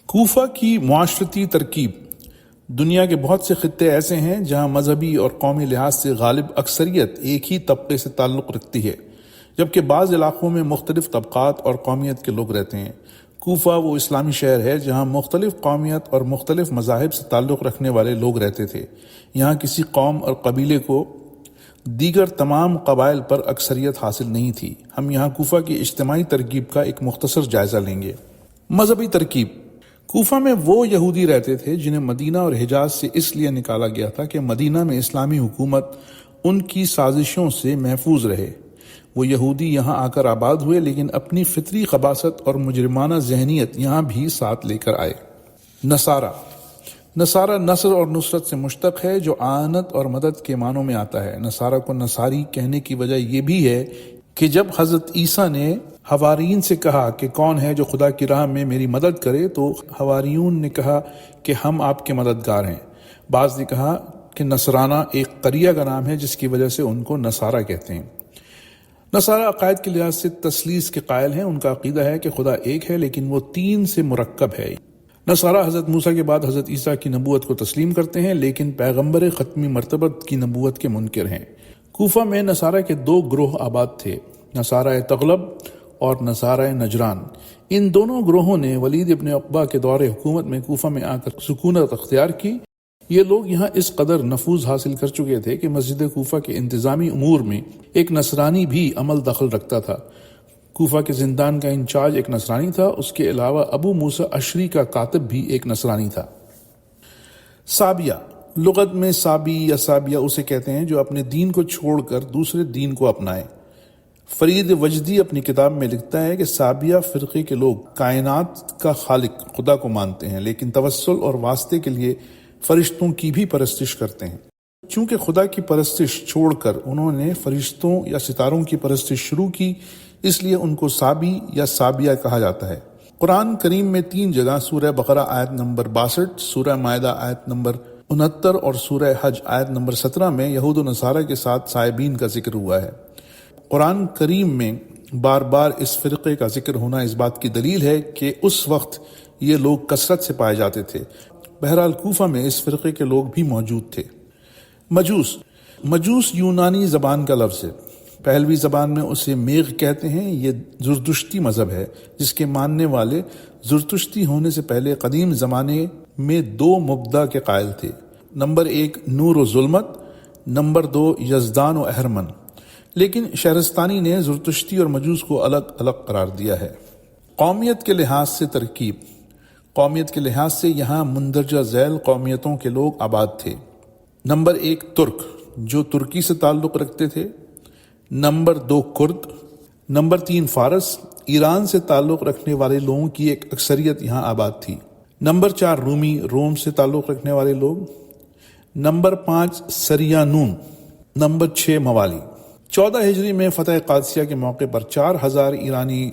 کوفہ کی معاشرتی ترکیب۔ دنیا کے بہت سے خطے ایسے ہیں جہاں مذہبی اور قومی لحاظ سے غالب اکثریت ایک ہی طبقے سے تعلق رکھتی ہے، جبکہ بعض علاقوں میں مختلف طبقات اور قومیت کے لوگ رہتے ہیں۔ کوفہ وہ اسلامی شہر ہے جہاں مختلف قومیت اور مختلف مذاہب سے تعلق رکھنے والے لوگ رہتے تھے۔ یہاں کسی قوم اور قبیلے کو دیگر تمام قبائل پر اکثریت حاصل نہیں تھی۔ ہم یہاں کوفہ کی اجتماعی ترکیب کا ایک مختصر جائزہ لیں گے۔ مذہبی ترکیب۔ کوفہ میں وہ یہودی رہتے تھے جنہیں مدینہ اور حجاز سے اس لیے نکالا گیا تھا کہ مدینہ میں اسلامی حکومت ان کی سازشوں سے محفوظ رہے۔ وہ یہودی یہاں آ کر آباد ہوئے، لیکن اپنی فطری خباثت اور مجرمانہ ذہنیت یہاں بھی ساتھ لے کر آئے۔ نصارہ نصر اور نصرت سے مشتق ہے، جو اعانت اور مدد کے معنوں میں آتا ہے۔ نصارہ کو نصاری کہنے کی وجہ یہ بھی ہے کہ جب حضرت عیسیٰ نے حواریین سے کہا کہ کون ہے جو خدا کی راہ میں میری مدد کرے، تو حواریون نے کہا کہ ہم آپ کے مددگار ہیں۔ بعض نے کہا کہ نصرانہ ایک قریہ کا نام ہے جس کی وجہ سے ان کو نصارہ کہتے ہیں۔ نصارہ عقائد کے لحاظ سے تثلیث کے قائل ہیں۔ ان کا عقیدہ ہے کہ خدا ایک ہے لیکن وہ تین سے مرکب ہے۔ نصارہ حضرت موسیٰ کے بعد حضرت عیسیٰ کی نبوت کو تسلیم کرتے ہیں، لیکن پیغمبر ختمی مرتبت کی نبوت کے منکر ہیں۔ کوفہ میں نصارہ کے دو گروہ آباد تھے، نصارہ تغلب اور نصارہ نجران۔ ان دونوں گروہوں نے ولید ابن عقبہ کے دور حکومت میں کوفہ میں آ کر سکونت اختیار کی۔ یہ لوگ یہاں اس قدر نفوذ حاصل کر چکے تھے کہ مسجد کوفہ کے انتظامی امور میں ایک نصرانی بھی عمل دخل رکھتا تھا۔ کوفہ کے زندان کا انچارج ایک نصرانی تھا۔ اس کے علاوہ ابو موسیٰ اشری کا کاتب بھی ایک نصرانی تھا۔ سابیہ۔ لغت میں سابی یا سابیہ اسے کہتے ہیں جو اپنے دین کو چھوڑ کر دوسرے دین کو اپنائے۔ فرید وجدی اپنی کتاب میں لکھتا ہے کہ سابیہ فرقے کے لوگ کائنات کا خالق خدا کو مانتے ہیں، لیکن توسل اور واسطے کے لیے فرشتوں کی بھی پرستش کرتے ہیں۔ چونکہ خدا کی پرستش چھوڑ کر انہوں نے فرشتوں یا ستاروں کی پرستش شروع کی، اس لیے ان کو سابی یا سابیہ کہا جاتا ہے۔ قرآن کریم میں 3 جگہ سورہ بقرہ آیت نمبر 62، سورہ مائدہ آیت نمبر 69 اور سورہ حج آیت نمبر 17 میں یہود و نصارہ کے ساتھ سائبین کا ذکر ہوا ہے۔ قرآن کریم میں بار بار اس فرقے کا ذکر ہونا اس بات کی دلیل ہے کہ اس وقت یہ لوگ کثرت سے پائے جاتے تھے۔ بہرحال کوفہ میں اس فرقے کے لوگ بھی موجود تھے۔ مجوس یونانی زبان کا لفظ ہے۔ پہلوی زبان میں اسے میغ کہتے ہیں۔ یہ زرتشتی مذہب ہے جس کے ماننے والے زرتشتی ہونے سے پہلے قدیم زمانے میں 2 مبدا کے قائل تھے۔ نمبر 1 نور و ظلمت، نمبر 2 یزدان و اہرمن۔ لیکن شہرستانی نے زرتشتی اور مجوس کو الگ الگ قرار دیا ہے۔ قومیت کے لحاظ سے ترکیب۔ قومیت کے لحاظ سے یہاں مندرجہ ذیل قومیتوں کے لوگ آباد تھے۔ نمبر 1 ترک، جو ترکی سے تعلق رکھتے تھے۔ نمبر 2 کرد۔ نمبر 3 فارس، ایران سے تعلق رکھنے والے لوگوں کی ایک اکثریت یہاں آباد تھی۔ نمبر 4 رومی، روم سے تعلق رکھنے والے لوگ۔ نمبر 5 سریانون۔ نمبر 6 موالی۔ 14 ہجری میں فتح قادسیہ کے موقع پر 4000 ایرانی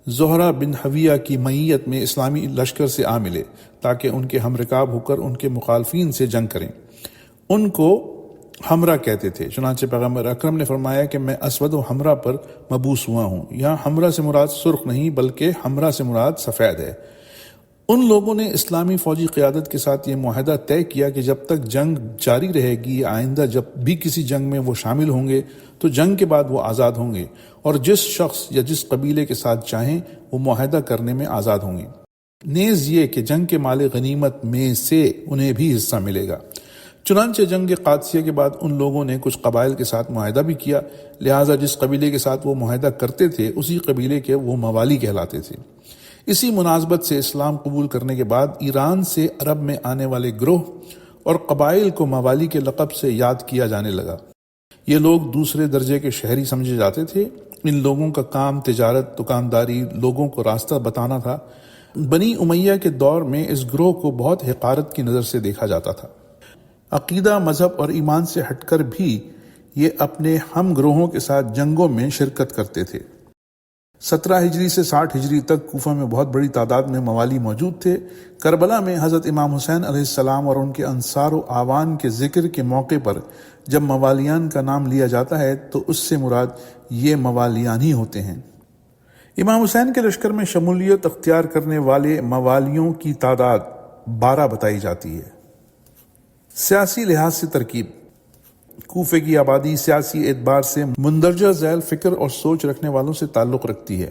زہرہ بن حویہ کی معیت میں اسلامی لشکر سے آ ملے تاکہ ان کے ہم رکاب ہو کر ان کے مخالفین سے جنگ کریں۔ ان کو حمرہ کہتے تھے، چنانچہ پیغمبر اکرم نے فرمایا کہ میں اسود و حمرہ پر مبعوث ہوا ہوں۔ یہاں حمرہ سے مراد سرخ نہیں بلکہ حمرہ سے مراد سفید ہے۔ ان لوگوں نے اسلامی فوجی قیادت کے ساتھ یہ معاہدہ طے کیا کہ جب تک جنگ جاری رہے گی، آئندہ جب بھی کسی جنگ میں وہ شامل ہوں گے تو جنگ کے بعد وہ آزاد ہوں گے، اور جس شخص یا جس قبیلے کے ساتھ چاہیں وہ معاہدہ کرنے میں آزاد ہوں گے۔ نیز یہ کہ جنگ کے مال غنیمت میں سے انہیں بھی حصہ ملے گا۔ چنانچہ جنگ قادسیہ کے بعد ان لوگوں نے کچھ قبائل کے ساتھ معاہدہ بھی کیا، لہٰذا جس قبیلے کے ساتھ وہ معاہدہ کرتے تھے اسی قبیلے کے وہ موالی کہلاتے تھے۔ اسی مناسبت سے اسلام قبول کرنے کے بعد ایران سے عرب میں آنے والے گروہ اور قبائل کو موالی کے لقب سے یاد کیا جانے لگا۔ یہ لوگ دوسرے درجے کے شہری سمجھے جاتے تھے۔ ان لوگوں کا کام تجارت، دکانداری، لوگوں کو راستہ بتانا تھا۔ بنی امیہ کے دور میں اس گروہ کو بہت حقارت کی نظر سے دیکھا جاتا تھا۔ عقیدہ، مذہب اور ایمان سے ہٹ کر بھی یہ اپنے ہم گروہوں کے ساتھ جنگوں میں شرکت کرتے تھے۔ 17 ہجری سے 60 ہجری تک کوفہ میں بہت بڑی تعداد میں موالی موجود تھے۔ کربلا میں حضرت امام حسین علیہ السلام اور ان کے انصار و اعوان کے ذکر کے موقع پر جب موالیان کا نام لیا جاتا ہے تو اس سے مراد یہ موالیان ہی ہوتے ہیں۔ امام حسین کے لشکر میں شمولیت اختیار کرنے والے موالیوں کی تعداد 12 بتائی جاتی ہے۔ سیاسی لحاظ سے ترکیب: کوفے کی آبادی سیاسی اعتبار سے مندرجہ ذیل فکر اور سوچ رکھنے والوں سے تعلق رکھتی ہے۔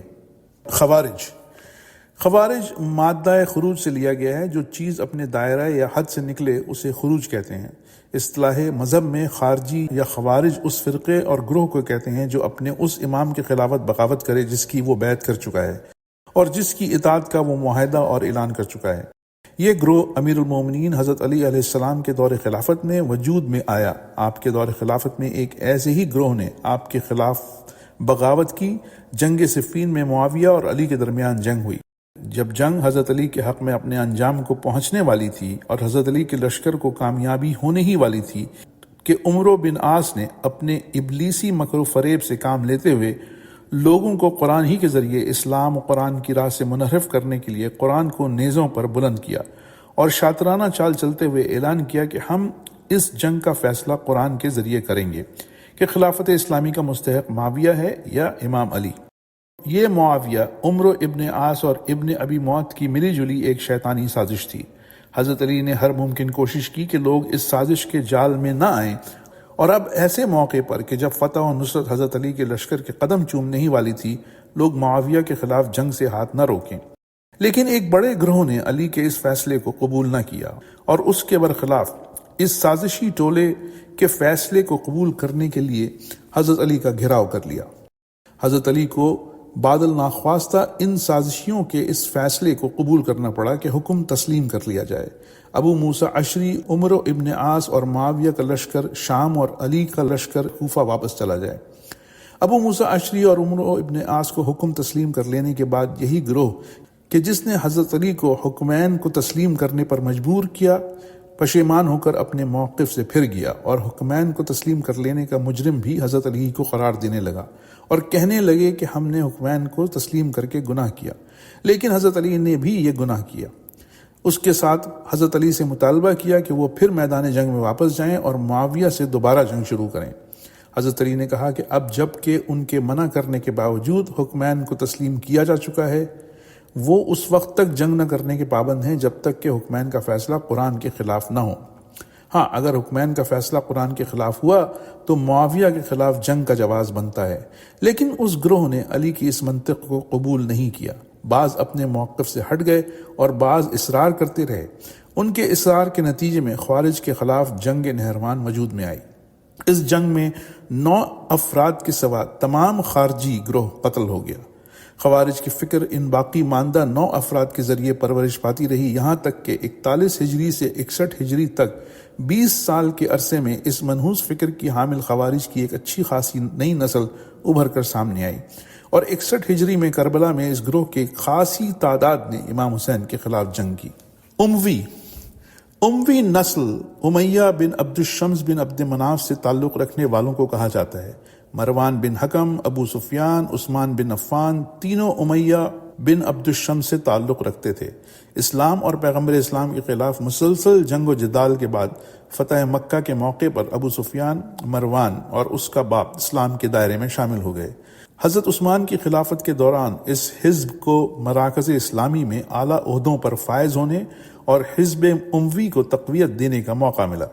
خوارج مادہ خروج سے لیا گیا ہے، جو چیز اپنے دائرہ یا حد سے نکلے اسے خروج کہتے ہیں۔ اصطلاح مذہب میں خارجی یا خوارج اس فرقے اور گروہ کو کہتے ہیں جو اپنے اس امام کے خلاف بغاوت کرے جس کی وہ بیعت کر چکا ہے اور جس کی اطاعت کا وہ معاہدہ اور اعلان کر چکا ہے۔ یہ گروہ امیر المومنین حضرت علی علیہ السلام کے دور خلافت میں وجود میں آیا۔ آپ کے دور خلافت میں ایک ایسے ہی گروہ نے آپ کے خلاف بغاوت کی۔ جنگ صفین میں معاویہ اور علی کے درمیان جنگ ہوئی۔ جب جنگ حضرت علی کے حق میں اپنے انجام کو پہنچنے والی تھی اور حضرت علی کے لشکر کو کامیابی ہونے ہی والی تھی کہ عمرو بن عاص نے اپنے ابلیسی مکر و فریب سے کام لیتے ہوئے لوگوں کو قرآن ہی کے ذریعے اسلام و قرآن کی راہ سے منحرف کرنے کے لیے قرآن کو نیزوں پر بلند کیا اور شاطرانہ چال چلتے ہوئے اعلان کیا کہ ہم اس جنگ کا فیصلہ قرآن کے ذریعے کریں گے کہ خلافت اسلامی کا مستحق معاویہ ہے یا امام علی۔ یہ معاویہ عمرو ابن عاص اور ابن ابی معیط کی ملی جلی ایک شیطانی سازش تھی۔ حضرت علی نے ہر ممکن کوشش کی کہ لوگ اس سازش کے جال میں نہ آئیں، اور اب ایسے موقع پر کہ جب فتح و نصرت حضرت علی کے لشکر کے قدم چومنے ہی والی تھی، لوگ معاویہ کے خلاف جنگ سے ہاتھ نہ روکیں۔ لیکن ایک بڑے گروہ نے علی کے اس فیصلے کو قبول نہ کیا اور اس کے برخلاف اس سازشی ٹولے کے فیصلے کو قبول کرنے کے لیے حضرت علی کا گھیراؤ کر لیا۔ حضرت علی کو بادل ناخواستہ ان سازشیوں کے اس فیصلے کو قبول کرنا پڑا کہ حکم تسلیم کر لیا جائے۔ ابو موسیٰ اشعری، عمرو ابن عاص اور معاویہ کا لشکر شام اور علی کا لشکر کوفہ واپس چلا جائے۔ ابو موسیٰ اشعری اور عمرو ابن عاص کو حکم تسلیم کر لینے کے بعد یہی گروہ کہ جس نے حضرت علی کو حکمین کو تسلیم کرنے پر مجبور کیا، پشیمان ہو کر اپنے موقف سے پھر گیا اور حکمین کو تسلیم کر لینے کا مجرم بھی حضرت علی کو قرار دینے لگا اور کہنے لگے کہ ہم نے حکمین کو تسلیم کر کے گناہ کیا، لیکن حضرت علی نے بھی یہ گناہ کیا۔ اس کے ساتھ حضرت علی سے مطالبہ کیا کہ وہ پھر میدان جنگ میں واپس جائیں اور معاویہ سے دوبارہ جنگ شروع کریں۔ حضرت علی نے کہا کہ اب جب کہ ان کے منع کرنے کے باوجود حکمین کو تسلیم کیا جا چکا ہے، وہ اس وقت تک جنگ نہ کرنے کے پابند ہیں جب تک کہ حکمین کا فیصلہ قرآن کے خلاف نہ ہو۔ ہاں، اگر حکمین کا فیصلہ قرآن کے خلاف ہوا تو معاویہ کے خلاف جنگ کا جواز بنتا ہے، لیکن اس گروہ نے علی کی اس منطق کو قبول نہیں کیا۔ بعض اپنے موقف سے ہٹ گئے اور بعض اصرار کرتے رہے۔ ان کے اصرار کے نتیجے میں خوارج کے خلاف جنگ نہروان وجود میں آئی۔ اس جنگ میں 9 افراد کے سوا تمام خارجی گروہ قتل ہو گیا۔ خوارج کی فکر ان باقی ماندہ 9 افراد کے ذریعے پرورش پاتی رہی، یہاں تک کہ 41 ہجری سے 61 ہجری تک 20 سال کے عرصے میں اس منحوس فکر کی حامل خوارج کی ایک اچھی خاصی نئی نسل ابھر کر سامنے آئی، اور 61 ہجری میں کربلا میں اس گروہ کی خاصی تعداد نے امام حسین کے خلاف جنگ کی۔ اموی نسل امیہ بن عبد الشمس بن عبد مناف سے تعلق رکھنے والوں کو کہا جاتا ہے۔ مروان بن حکم، ابو سفیان، عثمان بن عفان تینوں امیہ بن عبد الشمس سے تعلق رکھتے تھے۔ اسلام اور پیغمبر اسلام کے خلاف مسلسل جنگ و جدال کے بعد فتح مکہ کے موقع پر ابو سفیان، مروان اور اس کا باپ اسلام کے دائرے میں شامل ہو گئے۔ حضرت عثمان کی خلافت کے دوران اس حزب کو مراکز اسلامی میں اعلیٰ عہدوں پر فائز ہونے اور حزب اموی کو تقویت دینے کا موقع ملا۔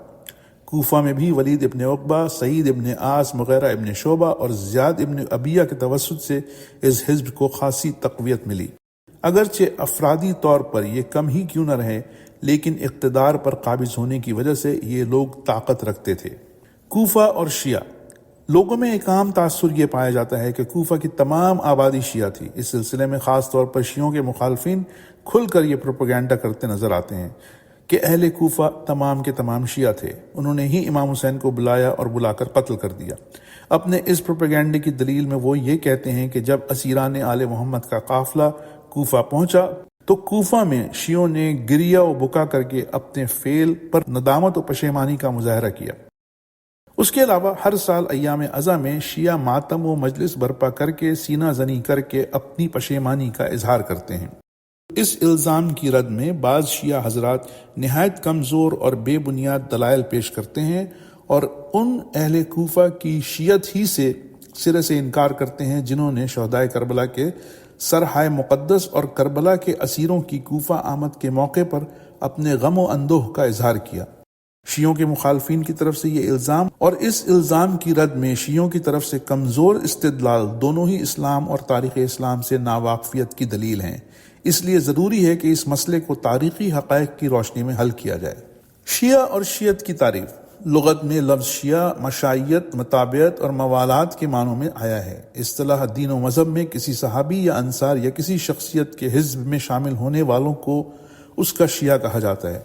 کوفہ میں بھی ولید ابن عقبہ، سعید ابن عاص، مغیرہ ابن شعبہ اور زیاد ابن ابیہ کے توسط سے اس حزب کو خاصی تقویت ملی۔ اگرچہ افرادی طور پر یہ کم ہی کیوں نہ رہے، لیکن اقتدار پر قابض ہونے کی وجہ سے یہ لوگ طاقت رکھتے تھے۔ کوفہ اور شیعہ، لوگوں میں ایک عام تاثر یہ پایا جاتا ہے کہ کوفہ کی تمام آبادی شیعہ تھی۔ اس سلسلے میں خاص طور پر شیعوں کے مخالفین کھل کر یہ پروپیگنڈا کرتے نظر آتے ہیں کہ اہل کوفہ تمام کے تمام شیعہ تھے، انہوں نے ہی امام حسین کو بلایا اور بلا کر قتل کر دیا۔ اپنے اس پروپیگنڈے کی دلیل میں وہ یہ کہتے ہیں کہ جب اسیران آل محمد کا قافلہ کوفہ پہنچا تو کوفہ میں شیعوں نے گریہ و بکا کر کے اپنے فعل پر ندامت و پشیمانی کا مظاہرہ کیا۔ اس کے علاوہ ہر سال ایام عزا میں شیعہ ماتم و مجلس برپا کر کے سینہ زنی کر کے اپنی پشیمانی کا اظہار کرتے ہیں۔ اس الزام کی رد میں بعض شیعہ حضرات نہایت کمزور اور بے بنیاد دلائل پیش کرتے ہیں اور ان اہل کوفہ کی شیعت ہی سے سرے سے انکار کرتے ہیں جنہوں نے شہدائے کربلا کے سرحائے مقدس اور کربلا کے اسیروں کی کوفہ آمد کے موقع پر اپنے غم و اندوہ کا اظہار کیا۔ شیعوں کے مخالفین کی طرف سے یہ الزام اور اس الزام کی رد میں شیعوں کی طرف سے کمزور استدلال دونوں ہی اسلام اور تاریخ اسلام سے ناواقفیت کی دلیل ہیں۔ اس لیے ضروری ہے کہ اس مسئلے کو تاریخی حقائق کی روشنی میں حل کیا جائے۔ شیعہ اور شیعت کی تعریف۔ لغت میں لفظ شیعہ مشائیت، متابعت اور موالات کے معنوں میں آیا ہے۔ اصطلاح دین و مذہب میں کسی صحابی یا انصار یا کسی شخصیت کے حزب میں شامل ہونے والوں کو اس کا شیعہ کہا جاتا ہے۔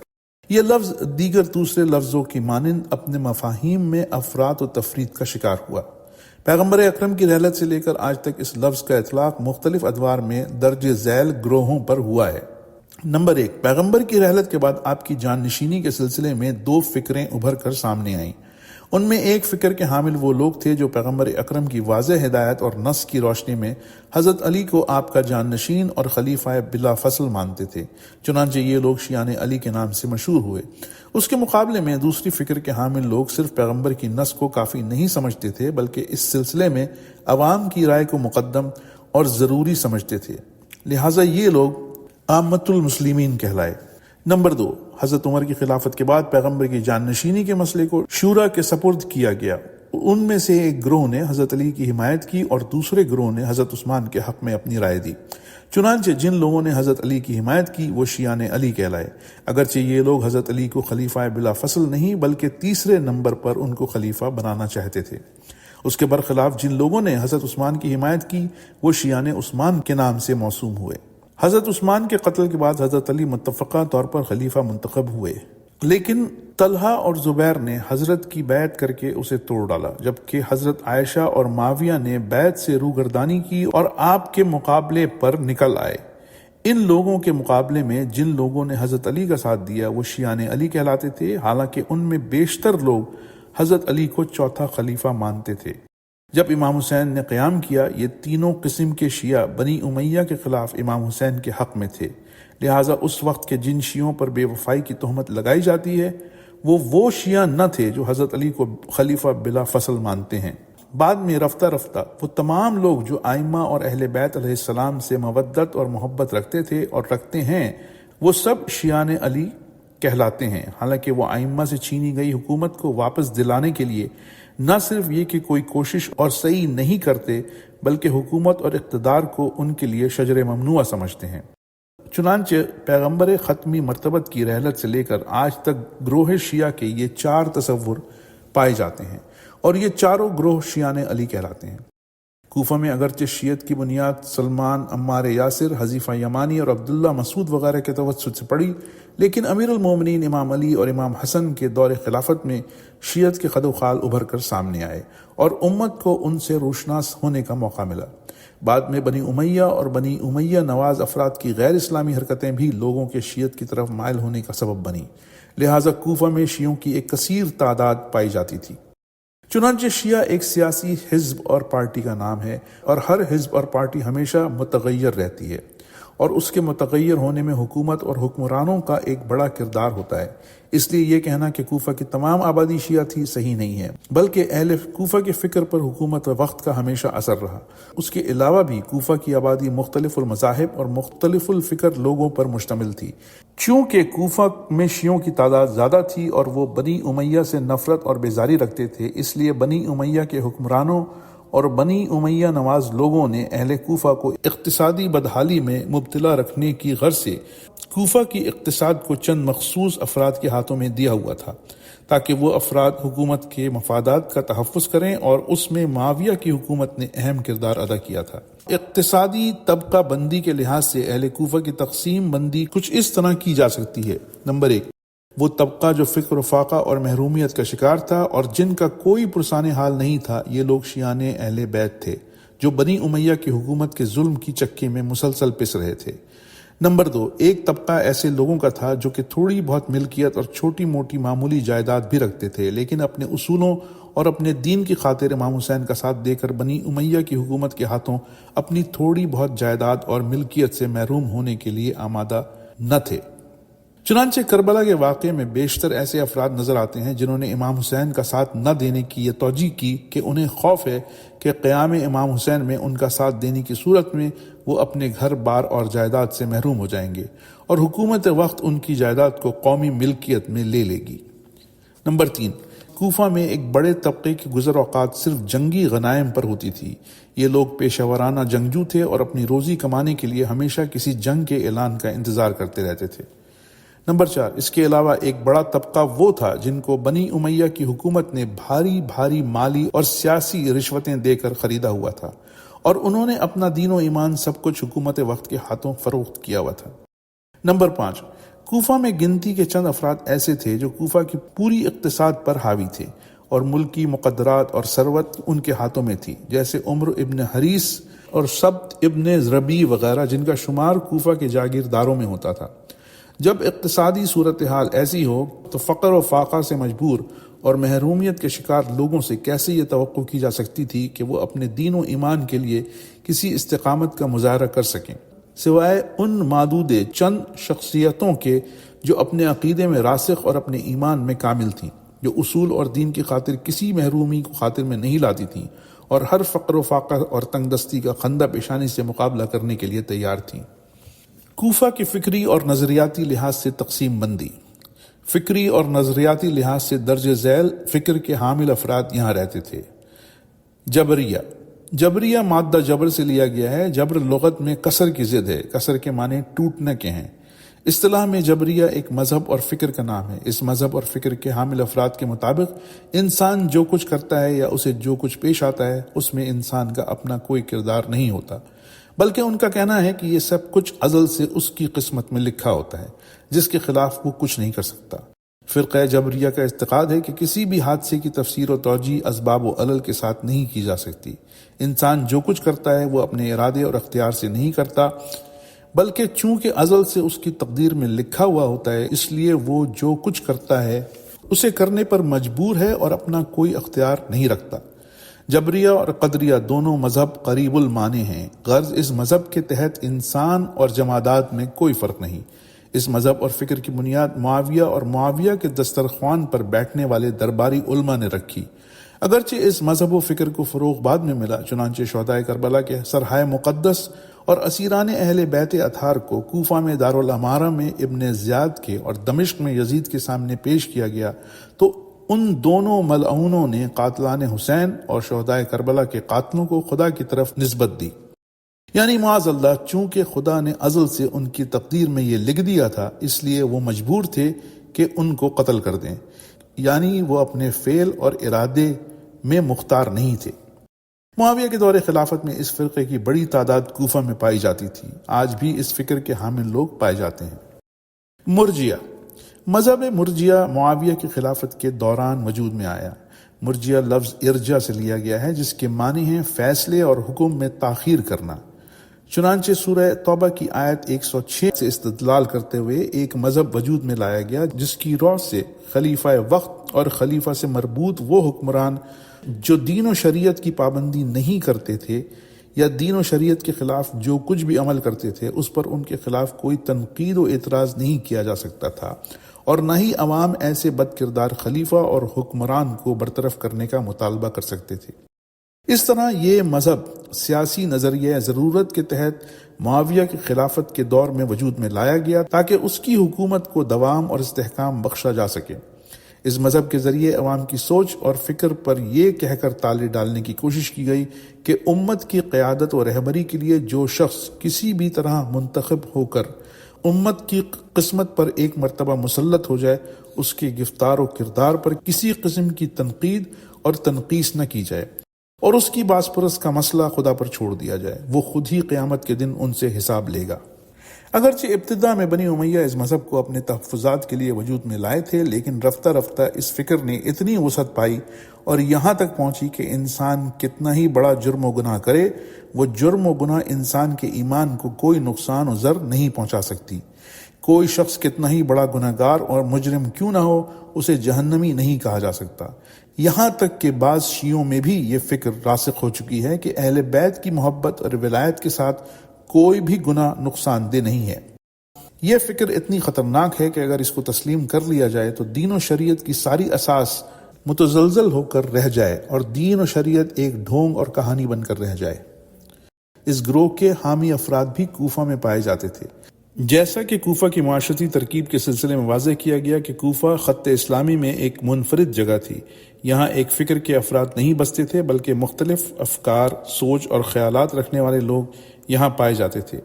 یہ لفظ دیگر دوسرے لفظوں کی مانند اپنے مفاہیم میں افراط و تفرید کا شکار ہوا۔ پیغمبر اکرم کی رحلت سے لے کر آج تک اس لفظ کا اطلاق مختلف ادوار میں درج ذیل گروہوں پر ہوا ہے۔ نمبر 1، پیغمبر کی رحلت کے بعد آپ کی جان نشینی کے سلسلے میں 2 فکریں ابھر کر سامنے آئیں۔ ان میں ایک فکر کے حامل وہ لوگ تھے جو پیغمبر اکرم کی واضح ہدایت اور نص کی روشنی میں حضرت علی کو آپ کا جان نشین اور خلیفہ بلا فصل مانتے تھے، چنانچہ یہ لوگ شیعان علی کے نام سے مشہور ہوئے۔ اس کے مقابلے میں دوسری فکر کے حامل لوگ صرف پیغمبر کی نص کو کافی نہیں سمجھتے تھے بلکہ اس سلسلے میں عوام کی رائے کو مقدم اور ضروری سمجھتے تھے، لہٰذا یہ لوگ عامۃ المسلمین کہلائے۔ نمبر 2، حضرت عمر کی خلافت کے بعد پیغمبر کی جان نشینی کے مسئلے کو شورا کے سپرد کیا گیا۔ ان میں سے ایک گروہ نے حضرت علی کی حمایت کی اور دوسرے گروہ نے حضرت عثمان کے حق میں اپنی رائے دی، چنانچہ جن لوگوں نے حضرت علی کی حمایت کی وہ شیعان علی کہلائے، اگرچہ یہ لوگ حضرت علی کو خلیفہ بلا فصل نہیں بلکہ تیسرے نمبر پر ان کو خلیفہ بنانا چاہتے تھے۔ اس کے برخلاف جن لوگوں نے حضرت عثمان کی حمایت کی وہ شیعان عثمان کے نام سے موسوم ہوئے۔ حضرت عثمان کے قتل کے بعد حضرت علی متفقہ طور پر خلیفہ منتخب ہوئے، لیکن طلحہ اور زبیر نے حضرت کی بیعت کر کے اسے توڑ ڈالا، جبکہ حضرت عائشہ اور معاویہ نے بیعت سے روگردانی کی اور آپ کے مقابلے پر نکل آئے۔ ان لوگوں کے مقابلے میں جن لوگوں نے حضرت علی کا ساتھ دیا وہ شیعان علی کہلاتے تھے، حالانکہ ان میں بیشتر لوگ حضرت علی کو چوتھا خلیفہ مانتے تھے۔ جب امام حسین نے قیام کیا یہ تینوں قسم کے شیعہ بنی امیہ کے خلاف امام حسین کے حق میں تھے، لہٰذا اس وقت کے جن شیعوں پر بے وفائی کی تہمت لگائی جاتی ہے وہ شیعہ نہ تھے جو حضرت علی کو خلیفہ بلا فصل مانتے ہیں۔ بعد میں رفتہ رفتہ وہ تمام لوگ جو ائمہ اور اہل بیت علیہ السلام سے مودت اور محبت رکھتے تھے اور رکھتے ہیں وہ سب شیعان علی کہلاتے ہیں، حالانکہ وہ ائمہ سے چھینی گئی حکومت کو واپس دلانے کے لیے نہ صرف یہ کہ کوئی کوشش اور سعی نہیں کرتے بلکہ حکومت اور اقتدار کو ان کے لیے شجر ممنوع سمجھتے ہیں۔ چنانچہ پیغمبر ختمی مرتبت کی رحلت سے لے کر آج تک گروہ شیعہ کے یہ 4 تصور پائے جاتے ہیں اور یہ چاروں گروہ شیعان علی کہلاتے ہیں۔ کوفہ میں اگرچہ شیعت کی بنیاد سلمان، عمار یاسر، حذیفہ یمانی اور عبداللہ مسعود وغیرہ کے توسط سے پڑی، لیکن امیر المومنین امام علی اور امام حسن کے دور خلافت میں شیعت کے خد و خال ابھر کر سامنے آئے اور امت کو ان سے روشناس ہونے کا موقع ملا۔ بعد میں بنی امیہ اور بنی امیہ نواز افراد کی غیر اسلامی حرکتیں بھی لوگوں کے شیعت کی طرف مائل ہونے کا سبب بنی، لہٰذا کوفہ میں شیعوں کی ایک کثیر تعداد پائی جاتی تھی۔ چنانچہ شیعہ ایک سیاسی حزب اور پارٹی کا نام ہے اور ہر حزب اور پارٹی ہمیشہ متغیر رہتی ہے اور اس کے متغیر ہونے میں حکومت اور حکمرانوں کا ایک بڑا کردار ہوتا ہے۔ اس لیے یہ کہنا کہ کوفہ کی تمام آبادی شیعہ تھی صحیح نہیں ہے، بلکہ اہل کوفہ کے فکر پر حکومت و وقت کا ہمیشہ اثر رہا۔ اس کے علاوہ بھی کوفہ کی آبادی مختلف المذاہب اور مختلف الفکر لوگوں پر مشتمل تھی۔ چونکہ کوفہ میں شیعوں کی تعداد زیادہ تھی اور وہ بنی امیہ سے نفرت اور بیزاری رکھتے تھے، اس لیے بنی امیہ کے حکمرانوں اور بنی امیہ نواز لوگوں نے اہل کوفہ کو اقتصادی بدحالی میں مبتلا رکھنے کی غرض سے کوفہ کی اقتصاد کو چند مخصوص افراد کے ہاتھوں میں دیا ہوا تھا تاکہ وہ افراد حکومت کے مفادات کا تحفظ کریں، اور اس میں معاویہ کی حکومت نے اہم کردار ادا کیا تھا۔ اقتصادی طبقہ بندی کے لحاظ سے اہل کوفہ کی تقسیم بندی کچھ اس طرح کی جا سکتی ہے۔ نمبر 1، وہ طبقہ جو فقر و فاقہ اور محرومیت کا شکار تھا اور جن کا کوئی پرسان حال نہیں تھا، یہ لوگ شیعان اہل بیت تھے جو بنی امیہ کی حکومت کے ظلم کی چکی میں مسلسل پس رہے تھے۔ نمبر 2، ایک طبقہ ایسے لوگوں کا تھا جو کہ تھوڑی بہت ملکیت اور چھوٹی موٹی معمولی جائیداد بھی رکھتے تھے، لیکن اپنے اصولوں اور اپنے دین کی خاطر امام حسین کا ساتھ دے کر بنی امیہ کی حکومت کے ہاتھوں اپنی تھوڑی بہت جائیداد اور ملکیت سے محروم ہونے کے لیے آمادہ نہ تھے۔ چنانچہ کربلا کے واقعے میں بیشتر ایسے افراد نظر آتے ہیں جنہوں نے امام حسین کا ساتھ نہ دینے کی یہ توجیہ کی کہ انہیں خوف ہے کہ قیام امام حسین میں ان کا ساتھ دینے کی صورت میں وہ اپنے گھر بار اور جائیداد سے محروم ہو جائیں گے اور حکومت وقت ان کی جائیداد کو قومی ملکیت میں لے لے گی۔ نمبر 3، کوفہ میں ایک بڑے طبقے کی گزر اوقات صرف جنگی غنائم پر ہوتی تھی۔ یہ لوگ پیشہ ورانہ جنگجو تھے اور اپنی روزی کمانے کے لیے ہمیشہ کسی جنگ کے اعلان کا انتظار کرتے رہتے تھے۔ نمبر 4، اس کے علاوہ ایک بڑا طبقہ وہ تھا جن کو بنی امیہ کی حکومت نے بھاری بھاری مالی اور سیاسی رشوتیں دے کر خریدا ہوا تھا اور انہوں نے اپنا دین و ایمان سب کچھ حکومت وقت کے ہاتھوں فروخت کیا ہوا تھا۔ نمبر 5، کوفہ میں گنتی کے چند افراد ایسے تھے جو کوفہ کی پوری اقتصاد پر حاوی تھے اور ملکی مقدرات اور ثروت ان کے ہاتھوں میں تھی، جیسے عمر ابن حریث اور سبت ابن ربی وغیرہ، جن کا شمار کوفہ کے جاگیرداروں میں ہوتا تھا۔ جب اقتصادی صورتحال ایسی ہو تو فقر و فاقہ سے مجبور اور محرومیت کے شکار لوگوں سے کیسے یہ توقع کی جا سکتی تھی کہ وہ اپنے دین و ایمان کے لیے کسی استقامت کا مظاہرہ کر سکیں، سوائے ان معدود چند شخصیتوں کے جو اپنے عقیدے میں راسخ اور اپنے ایمان میں کامل تھیں، جو اصول اور دین کی خاطر کسی محرومی کو خاطر میں نہیں لاتی تھیں اور ہر فقر و فاقہ اور تنگ دستی کا خندہ پیشانی سے مقابلہ کرنے کے لیے تیار تھیں۔ کوفہ کی فکری اور نظریاتی لحاظ سے تقسیم بندی۔ فکری اور نظریاتی لحاظ سے درج ذیل فکر کے حامل افراد یہاں رہتے تھے۔ جبریہ مادہ جبر سے لیا گیا ہے۔ جبر لغت میں کسر کی ضد ہے۔ کسر کے معنی ٹوٹنے کے ہیں۔ اصطلاح میں جبریہ ایک مذہب اور فکر کا نام ہے۔ اس مذہب اور فکر کے حامل افراد کے مطابق انسان جو کچھ کرتا ہے یا اسے جو کچھ پیش آتا ہے اس میں انسان کا اپنا کوئی کردار نہیں ہوتا، بلکہ ان کا کہنا ہے کہ یہ سب کچھ ازل سے اس کی قسمت میں لکھا ہوتا ہے جس کے خلاف وہ کچھ نہیں کر سکتا۔ فرقہ جبریہ کا اعتقاد ہے کہ کسی بھی حادثے کی تفسیر و توجیہ اسباب و علل کے ساتھ نہیں کی جا سکتی۔ انسان جو کچھ کرتا ہے وہ اپنے ارادے اور اختیار سے نہیں کرتا، بلکہ چونکہ ازل سے اس کی تقدیر میں لکھا ہوا ہوتا ہے اس لیے وہ جو کچھ کرتا ہے اسے کرنے پر مجبور ہے اور اپنا کوئی اختیار نہیں رکھتا۔ جبریہ اور قدریہ دونوں مذہب قریب المعنی ہیں، غرض اس مذہب کے تحت انسان اور جمادات میں کوئی فرق نہیں۔ اس مذہب اور فکر کی بنیاد معاویہ اور معاویہ کے دسترخوان پر بیٹھنے والے درباری علماء نے رکھی۔ اگرچہ اس مذہب و فکر کو فروغ بعد میں ملا، چنانچہ شہدائے کربلا کے سرحائے مقدس اور اسیران اہل بیت اطہار کو کوفہ میں دارالامارہ میں ابن زیاد کے اور دمشق میں یزید کے سامنے پیش کیا گیا تو ان دونوں ملعونوں نے قاتلان حسین اور شہدائے کربلا کے قاتلوں کو خدا کی طرف نسبت دی، یعنی معاذ اللہ چونکہ خدا نے ازل سے ان کی تقدیر میں یہ لکھ دیا تھا اس لیے وہ مجبور تھے کہ ان کو قتل کر دیں، یعنی وہ اپنے فعل اور ارادے میں مختار نہیں تھے۔ معاویہ کے دور خلافت میں اس فرقے کی بڑی تعداد کوفہ میں پائی جاتی تھی۔ آج بھی اس فکر کے حامل لوگ پائے جاتے ہیں۔ مرجیہ۔ مذہب مرجیہ معاویہ کی خلافت کے دوران وجود میں آیا۔ مرجیہ لفظ ارجا سے لیا گیا ہے جس کے معنی ہیں فیصلے اور حکم میں تاخیر کرنا۔ چنانچہ سورہ توبہ کی آیت 106 سے استدلال کرتے ہوئے ایک مذہب وجود میں لایا گیا جس کی روح سے خلیفہ وقت اور خلیفہ سے مربوط وہ حکمران جو دین و شریعت کی پابندی نہیں کرتے تھے یا دین و شریعت کے خلاف جو کچھ بھی عمل کرتے تھے اس پر ان کے خلاف کوئی تنقید و اعتراض نہیں کیا جا سکتا تھا، اور نہ ہی عوام ایسے بد کردار خلیفہ اور حکمران کو برطرف کرنے کا مطالبہ کر سکتے تھے۔ اس طرح یہ مذہب سیاسی نظریہ ضرورت کے تحت معاویہ کی خلافت کے دور میں وجود میں لایا گیا تاکہ اس کی حکومت کو دوام اور استحکام بخشا جا سکے۔ اس مذہب کے ذریعے عوام کی سوچ اور فکر پر یہ کہہ کر تالے ڈالنے کی کوشش کی گئی کہ امت کی قیادت و رہبری کے لیے جو شخص کسی بھی طرح منتخب ہو کر امت کی قسمت پر ایک مرتبہ مسلط ہو جائے اس کے گفتار و کردار پر کسی قسم کی تنقید اور تنقیس نہ کی جائے اور اس کی باس پرس کا مسئلہ خدا پر چھوڑ دیا جائے، وہ خود ہی قیامت کے دن ان سے حساب لے گا۔ اگرچہ ابتدا میں بنی امیہ اس مذہب کو اپنے تحفظات کے لیے وجود میں لائے تھے، لیکن رفتہ رفتہ اس فکر نے اتنی وسعت پائی اور یہاں تک پہنچی کہ انسان کتنا ہی بڑا جرم و گناہ کرے، وہ جرم و گناہ انسان کے ایمان کو کوئی نقصان و ضرر نہیں پہنچا سکتی۔ کوئی شخص کتنا ہی بڑا گناہگار اور مجرم کیوں نہ ہو، اسے جہنمی نہیں کہا جا سکتا۔ یہاں تک کہ بعض شیعوں میں بھی یہ فکر راسخ ہو چکی ہے کہ اہل بیت کی محبت اور ولایت کے ساتھ کوئی بھی گناہ نقصان دہ نہیں ہے۔ یہ فکر اتنی خطرناک ہے کہ اگر اس کو تسلیم کر لیا جائے تو دین و شریعت کی ساری اساس متزلزل ہو کر رہ جائے اور دین و شریعت ایک ڈھونگ اور کہانی بن کر رہ جائے۔ اس گروہ کے حامی افراد بھی کوفہ میں پائے جاتے تھے۔ جیسا کہ کوفہ کی معاشرتی ترکیب کے سلسلے میں واضح کیا گیا کہ کوفہ خط اسلامی میں ایک منفرد جگہ تھی۔ یہاں ایک فکر کے افراد نہیں بستے تھے بلکہ مختلف افکار، سوچ اور خیالات رکھنے والے لوگ یہاں پائے جاتے تھے۔